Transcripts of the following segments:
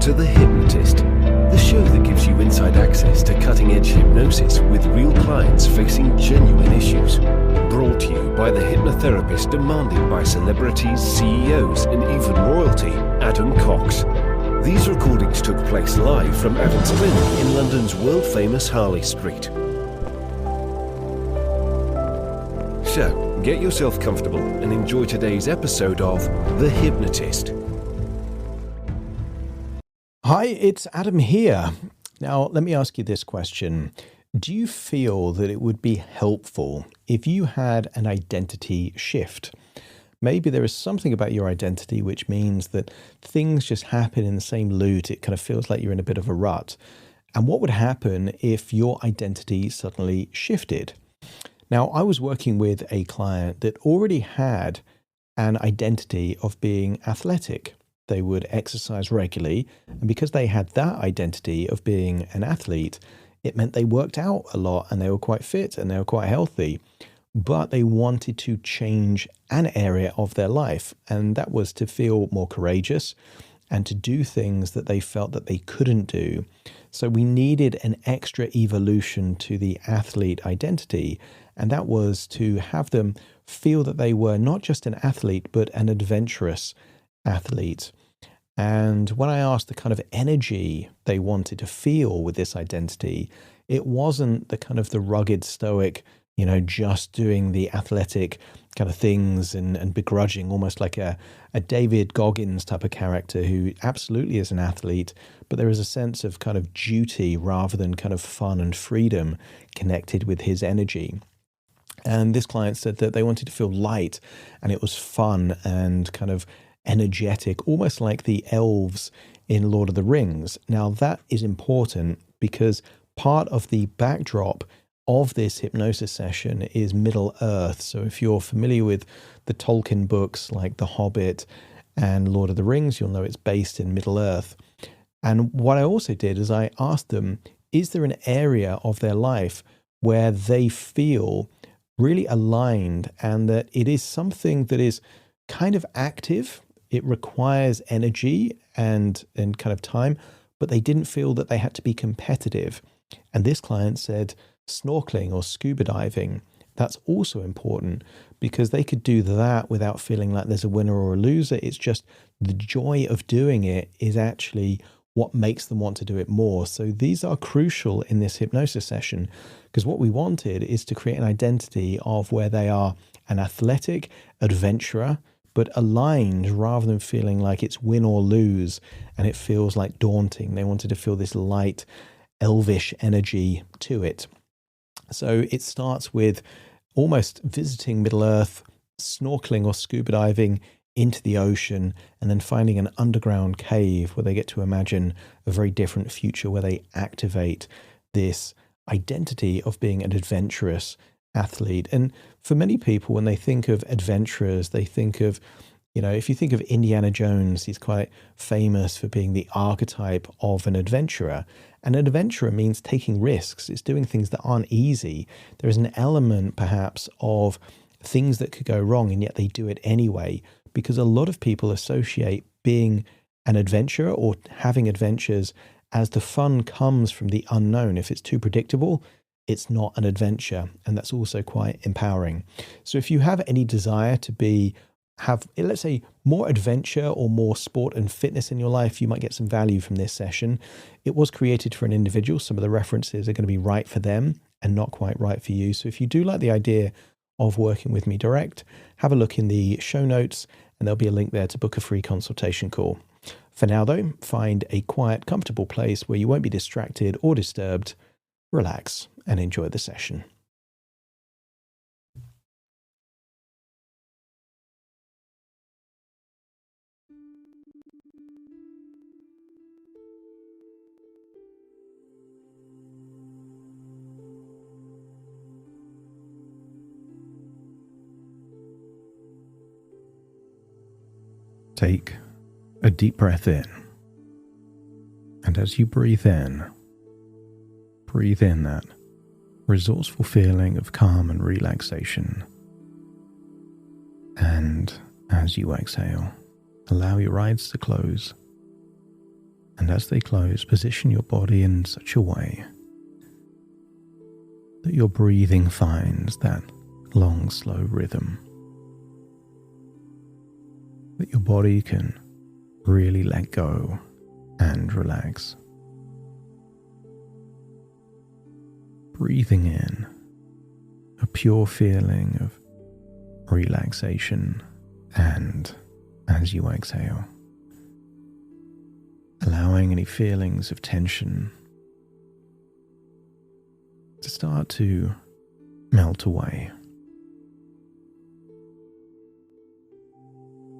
to The Hypnotist, the show that gives you inside access to cutting-edge hypnosis with real clients facing genuine issues. Brought to you by the hypnotherapist demanded by celebrities, CEOs, and even royalty, Adam Cox. These recordings took place live from Adam's Clinic in London's world-famous Harley Street. So, get yourself comfortable and enjoy today's episode of The Hypnotist. Hi, it's Adam here. Now, let me ask you this question. Do you feel that it would be helpful if you had an identity shift? Maybe there is something about your identity which means that things just happen in the same loop. It kind of feels like you're in a bit of a rut. And what would happen if your identity suddenly shifted? Now, I was working with a client that already had an identity of being athletic. They would exercise regularly, and because they had that identity of being an athlete, it meant they worked out a lot and they were quite fit and they were quite healthy. But they wanted to change an area of their life, and that was to feel more courageous and to do things that they felt that they couldn't do. So we needed an extra evolution to the athlete identity, and that was to have them feel that they were not just an athlete, but an adventurous athlete. And when I asked the kind of energy they wanted to feel with this identity, it wasn't the kind of the rugged stoic, just doing the athletic kind of things and begrudging, almost like a David Goggins type of character who absolutely is an athlete, but there is a sense of kind of duty rather than kind of fun and freedom connected with his energy. And this client said that they wanted to feel light, and it was fun and kind of energetic, almost like the elves in Lord of the Rings. Now, that is important because part of the backdrop of this hypnosis session is Middle Earth. So if you're familiar with the Tolkien books like The Hobbit and Lord of the Rings, you'll know it's based in Middle Earth. And what I also did is I asked them, is there an area of their life where they feel really aligned and that it is something that is kind of active? It requires energy and kind of time, but they didn't feel that they had to be competitive. And this client said snorkeling or scuba diving. That's also important because they could do that without feeling like there's a winner or a loser. It's just the joy of doing it is actually what makes them want to do it more. So these are crucial in this hypnosis session because what we wanted is to create an identity of where they are an athletic adventurer, but aligned rather than feeling like it's win or lose and it feels like daunting. They wanted to feel this light, elvish energy to it. So it starts with almost visiting Middle Earth, snorkeling or scuba diving into the ocean, and then finding an underground cave where they get to imagine a very different future where they activate this identity of being an adventurous athlete. And for many people, when they think of adventurers, they think of, if you think of Indiana Jones, he's quite famous for being the archetype of an adventurer. And an adventurer means taking risks. It's doing things that aren't easy. There is an element perhaps of things that could go wrong, and yet they do it anyway, because a lot of people associate being an adventurer or having adventures as the fun comes from the unknown. If it's too predictable, it's not an adventure, and that's also quite empowering. So if you have any desire to have, let's say, more adventure or more sport and fitness in your life, you might get some value from this session. It was created for an individual. Some of the references are going to be right for them and not quite right for you. So if you do like the idea of working with me direct, have a look in the show notes and there'll be a link there to book a free consultation call. For now though, find a quiet, comfortable place where you won't be distracted or disturbed. Relax and enjoy the session. Take a deep breath in. And as you breathe in that resourceful feeling of calm and relaxation. And as you exhale, allow your eyes to close And as they close, position your body in such a way that your breathing finds that long, slow rhythm, that your body can really let go and relax. Breathing in a pure feeling of relaxation, and as you exhale, allowing any feelings of tension to start to melt away.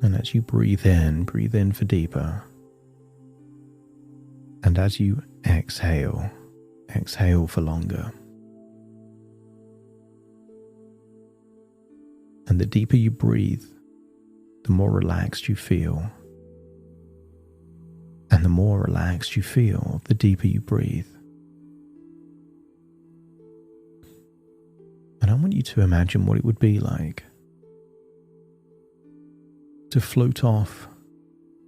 And as you breathe in for deeper. And as you exhale for longer. And the deeper you breathe, the more relaxed you feel. And the more relaxed you feel, the deeper you breathe. And I want you to imagine what it would be like to float off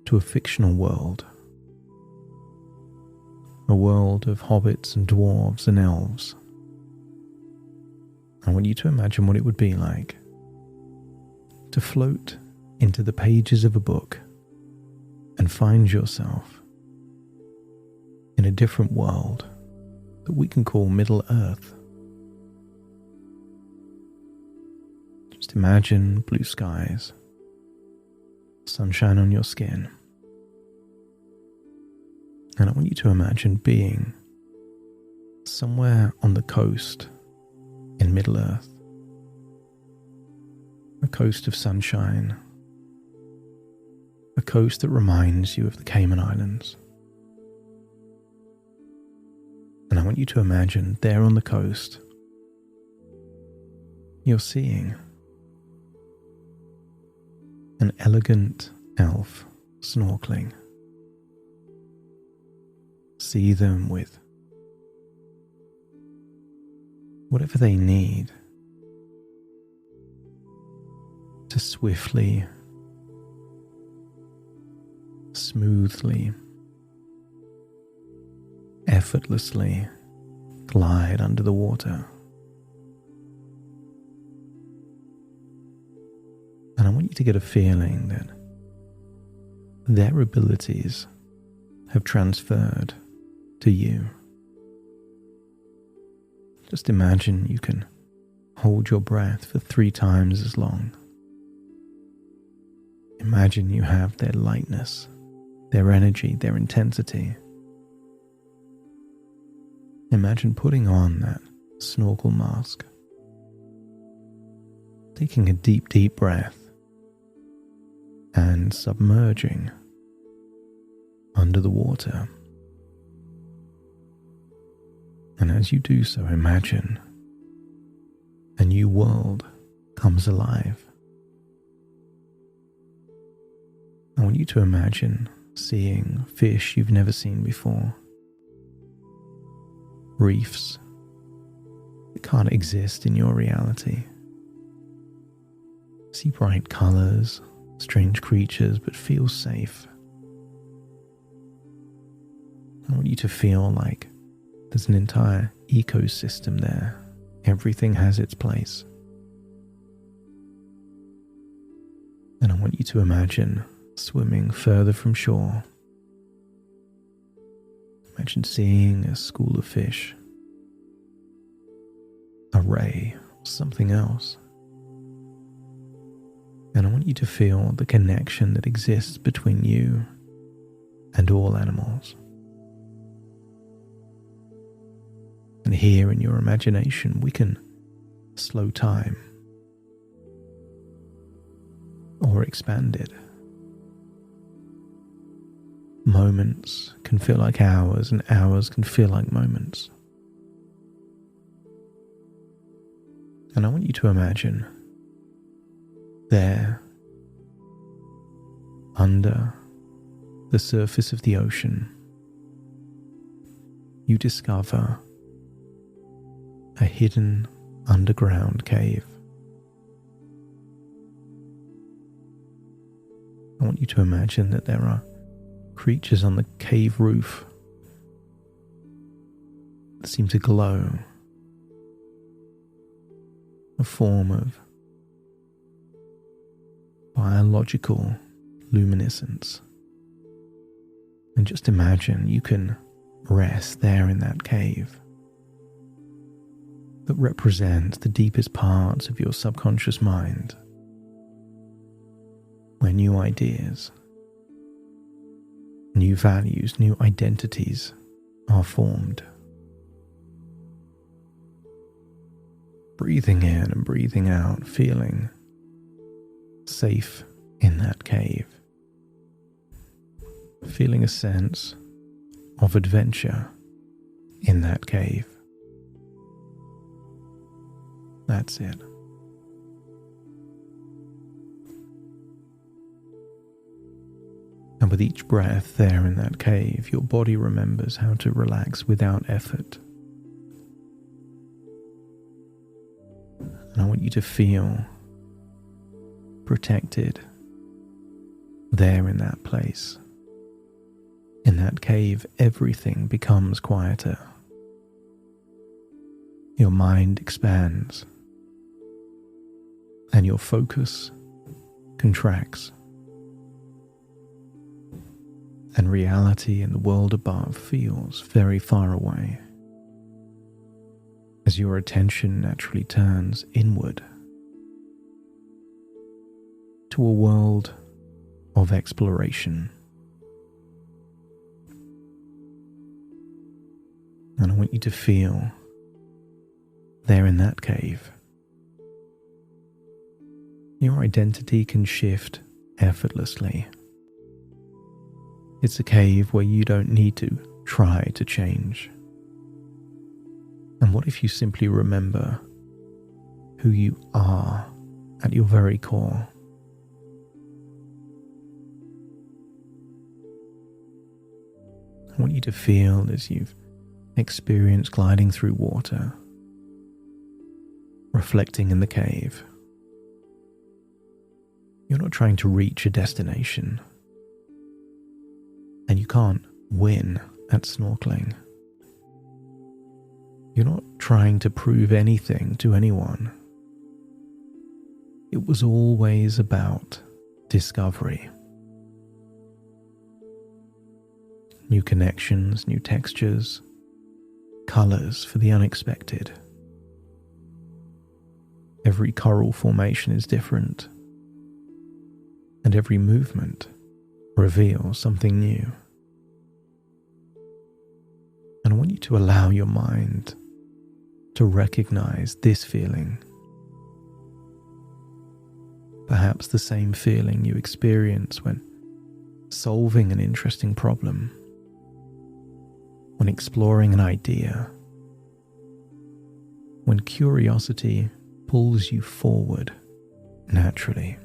to a fictional world. A world of hobbits and dwarves and elves. I want you to imagine what it would be like to float into the pages of a book and find yourself in a different world that we can call Middle Earth. Just imagine blue skies, sunshine on your skin. And I want you to imagine being somewhere on the coast in Middle Earth. A coast of sunshine. A coast that reminds you of the Cayman Islands. And I want you to imagine there on the coast, you're seeing an elegant elf snorkeling. See them with whatever they need to swiftly, smoothly, effortlessly glide under the water. And I want you to get a feeling that their abilities have transferred to you. Just imagine you can hold your breath for 3 times as long. Imagine you have their lightness, their energy, their intensity. Imagine putting on that snorkel mask, taking a deep, deep breath and submerging under the water. And as you do so, imagine a new world comes alive. I want you to imagine seeing fish you've never seen before. Reefs that can't exist in your reality. See bright colours, strange creatures, but feel safe. I want you to feel like there's an entire ecosystem there. Everything has its place. And I want you to imagine swimming further from shore. Imagine seeing a school of fish, a ray, or something else. And I want you to feel the connection that exists between you and all animals. And here in your imagination, we can slow time or expand it. Moments can feel like hours, and hours can feel like moments. And I want you to imagine there, under the surface of the ocean, you discover a hidden underground cave. I want you to imagine that there are creatures on the cave roof that seem to glow, a form of biological luminescence. And just imagine you can rest there in that cave that represents the deepest parts of your subconscious mind, where new ideas, new values, new identities are formed. Breathing in and breathing out, feeling safe in that cave. Feeling a sense of adventure in that cave. That's it. And with each breath there in that cave, your body remembers how to relax without effort. And I want you to feel protected there in that place. In that cave, everything becomes quieter. Your mind expands, and your focus contracts. And reality in the world above feels very far away, as your attention naturally turns inward to a world of exploration. And I want you to feel there in that cave. Your identity can shift effortlessly. It's a cave where you don't need to try to change. And what if you simply remember who you are at your very core? I want you to feel as you've experienced gliding through water, reflecting in the cave. You're not trying to reach a destination, and you can't win at snorkeling. You're not trying to prove anything to anyone. It was always about discovery. New connections, new textures, colors for the unexpected. Every coral formation is different, and every movement reveals something new. And I want you to allow your mind to recognize this feeling. Perhaps the same feeling you experience when solving an interesting problem, when exploring an idea, when curiosity pulls you forward naturally.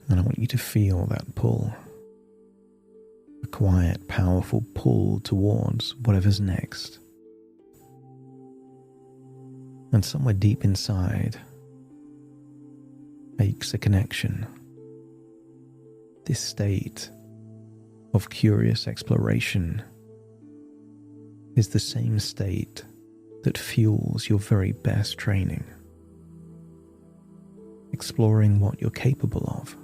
And I want you to feel that pull, a quiet, powerful pull towards whatever's next. And somewhere deep inside makes a connection. This state of curious exploration is the same state that fuels your very best training. Exploring what you're capable of.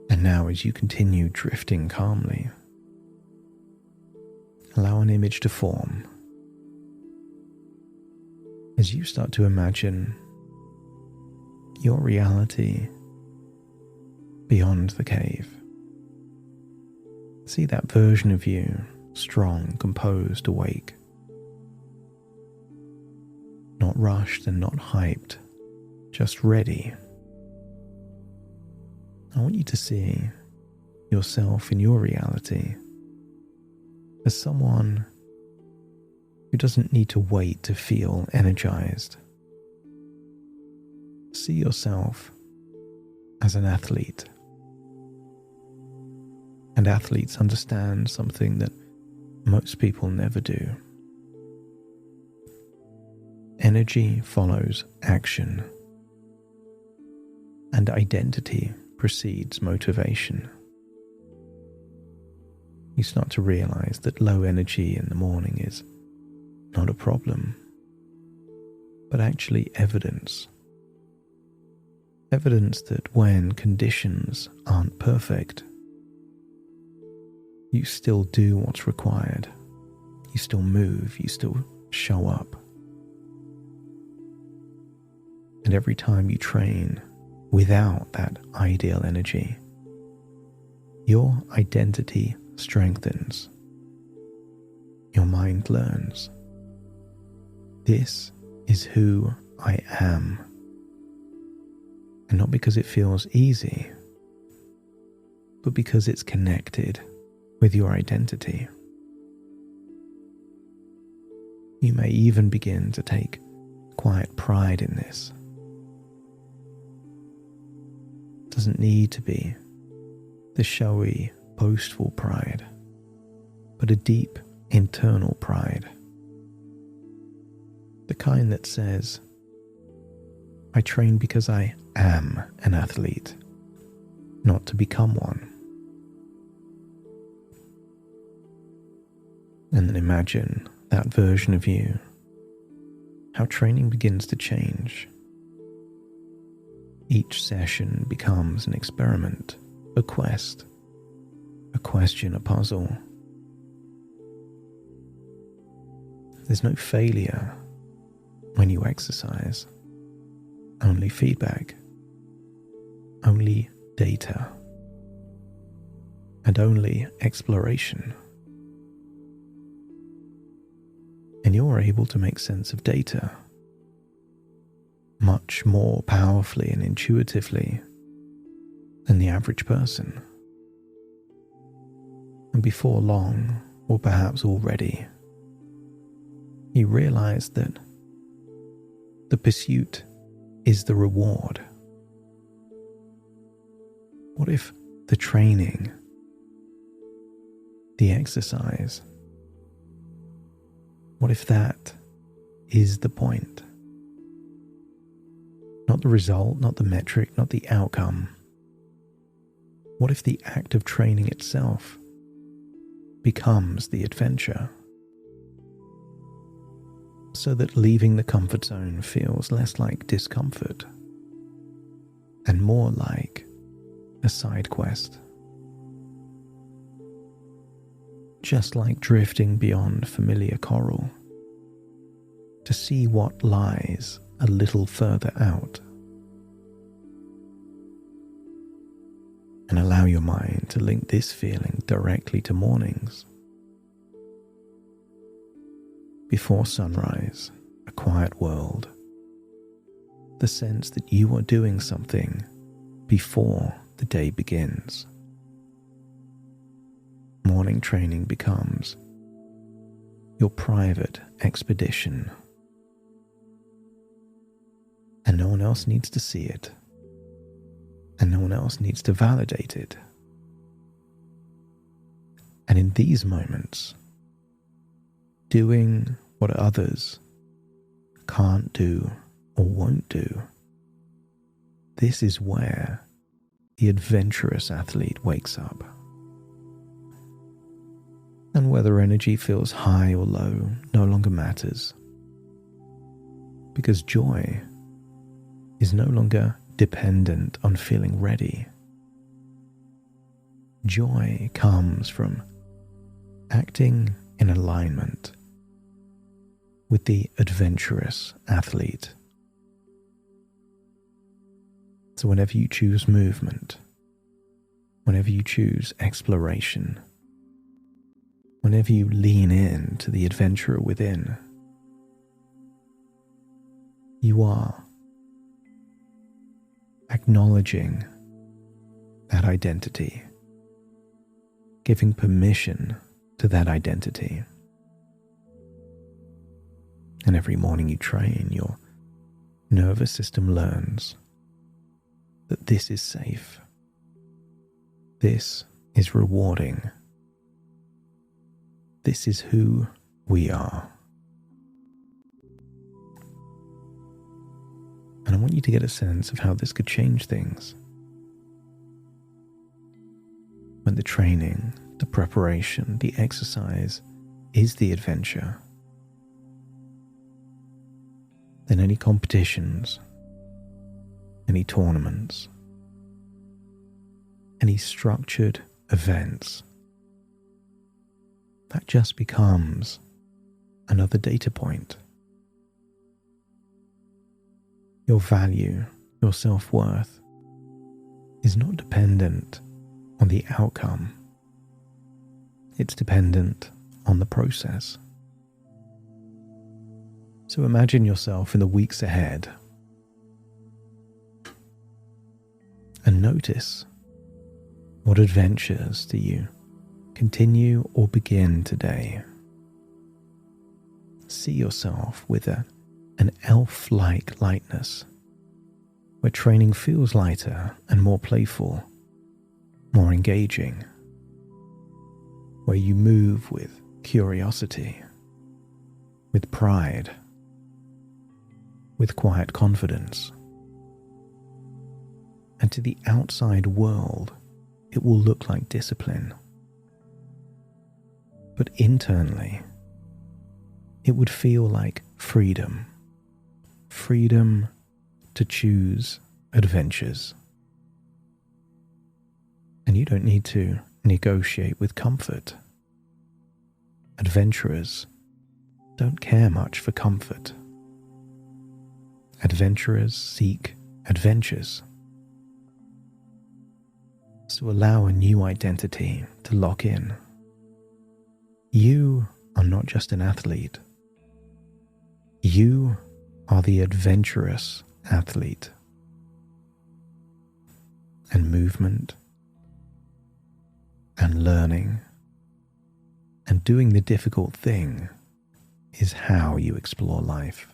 And now, as you continue drifting calmly, allow an image to form. As you start to imagine your reality beyond the cave. See that version of you, strong, composed, awake. Not rushed and not hyped, just ready. I want you to see yourself in your reality as someone who doesn't need to wait to feel energized. See yourself as an athlete. And athletes understand something that most people never do. energy follows action, and identity precedes motivation. You start to realize that low energy in the morning is not a problem, but actually evidence. Evidence that when conditions aren't perfect, you still do what's required. You still move, you still show up. And every time you train without that ideal energy, your identity strengthens. Your mind learns, this is who I am. And not because it feels easy, but because it's connected with your identity. You may even begin to take quiet pride in this. It doesn't need to be the showy, boastful pride, but a deep internal pride. The kind that says, I train because I am an athlete, not to become one. And then imagine that version of you, how training begins to change. Each session becomes an experiment, a quest, a question, a puzzle. There's no failure when you exercise, only feedback, only data, and only exploration. And you're able to make sense of data much more powerfully and intuitively than the average person. And before long, or perhaps already, you realize that the pursuit is the reward. What if the training, the exercise, what if that is the point? Not the result, not the metric, not the outcome. What if the act of training itself becomes the adventure? So that leaving the comfort zone feels less like discomfort and more like a side quest. Just like drifting beyond familiar coral to see what lies a little further out, and allow your mind to link this feeling directly to mornings. Before sunrise, a quiet world, the sense that you are doing something before the day begins. Morning training becomes your private expedition, and no one else needs to see it, and no one else needs to validate it. And in these moments, doing what others can't do or won't do, this is where the adventurous athlete wakes up. And whether energy feels high or low no longer matters, because joy is no longer dependent on feeling ready. Joy comes from acting in alignment with the adventurous athlete. So whenever you choose movement, whenever you choose exploration, whenever you lean in to the adventurer within, you are acknowledging that identity, giving permission to that identity. And every morning you train, your nervous system learns that this is safe, this is rewarding, this is who we are. you to get a sense of how this could change things. When the training, the preparation, the exercise is the adventure, then any competitions, any tournaments, any structured events, that just becomes another data point. Your value, your self-worth, is not dependent on the outcome. It's dependent on the process. So imagine yourself in the weeks ahead and notice, what adventures do you continue or begin today? See yourself with an elf-like lightness, where training feels lighter and more playful, more engaging, where you move with curiosity, with pride, with quiet confidence. And to the outside world, it will look like discipline. But internally, it would feel like freedom. Freedom to choose adventures. And you don't need to negotiate with comfort. Adventurers don't care much for comfort. Adventurers seek adventures. So allow a new identity to lock in. You are not just an athlete. You are the adventurous athlete. And movement, and learning, and doing the difficult thing is how you explore life.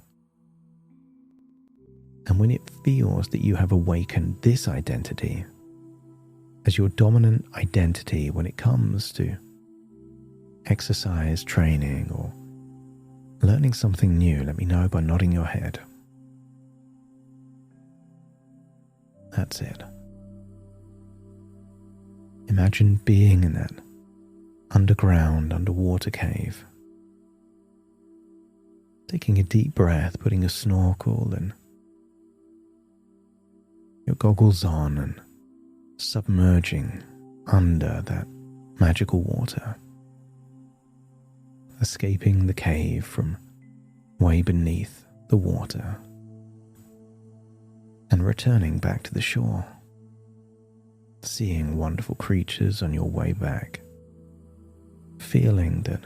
And when it feels that you have awakened this identity as your dominant identity when it comes to exercise, training, or learning something new, let me know by nodding your head. That's it. Imagine being in that underwater cave. Taking a deep breath, putting a snorkel and your goggles on and submerging under that magical water. Escaping the cave from way beneath the water and returning back to the shore. Seeing wonderful creatures on your way back. Feeling that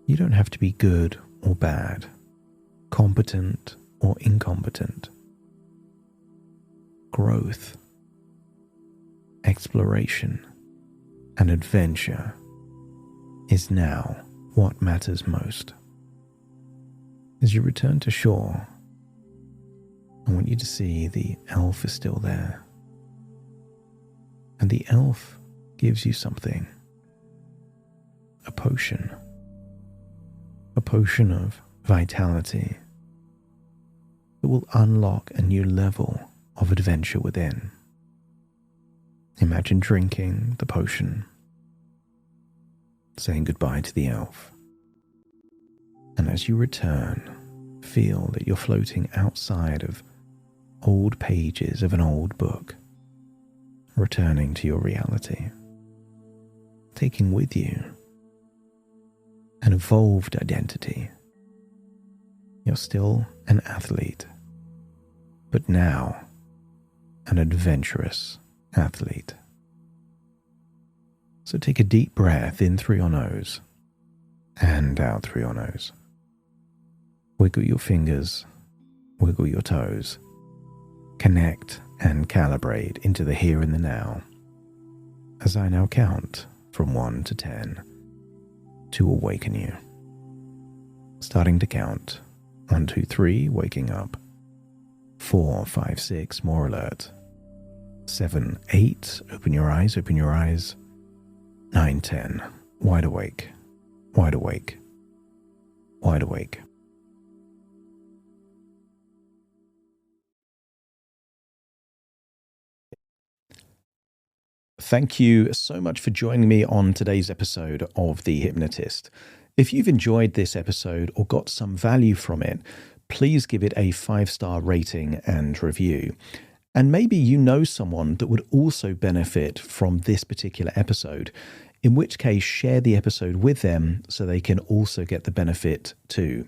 you don't have to be good or bad, competent or incompetent. Growth, exploration, and adventure is now what matters most. As you return to shore, I want you to see the elf is still there. And the elf gives you something. A potion. A potion of vitality that will unlock a new level of adventure within. Imagine drinking the potion, saying goodbye to the elf. And as you return, feel that you're floating outside of old pages of an old book, returning to your reality, taking with you an evolved identity. You're still an athlete, but now an adventurous athlete. So take a deep breath in through your nose and out through your nose. Wiggle your fingers, wiggle your toes. Connect and calibrate into the here and the now. As I now count from 1 to 10 to awaken you. Starting to count. 1, 2, 3, waking up. 4, 5, 6, more alert. 7, 8, open your eyes, open your eyes. 9, 10, wide awake, wide awake, wide awake. Thank you so much for joining me on today's episode of The Hypnotist. If you've enjoyed this episode or got some value from it, please give it a 5-star rating and review. And maybe you know someone that would also benefit from this particular episode, in which case share the episode with them so they can also get the benefit too.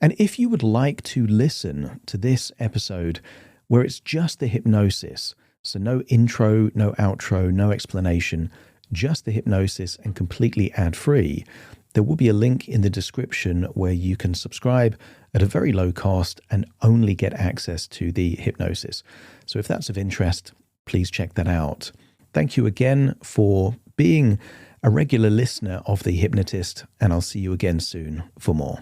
And if you would like to listen to this episode where it's just the hypnosis, so no intro, no outro, no explanation, just the hypnosis and completely ad-free, there will be a link in the description where you can subscribe at a very low cost and only get access to the hypnosis. So if that's of interest, please check that out. Thank you again for being a regular listener of The Hypnotist, and I'll see you again soon for more.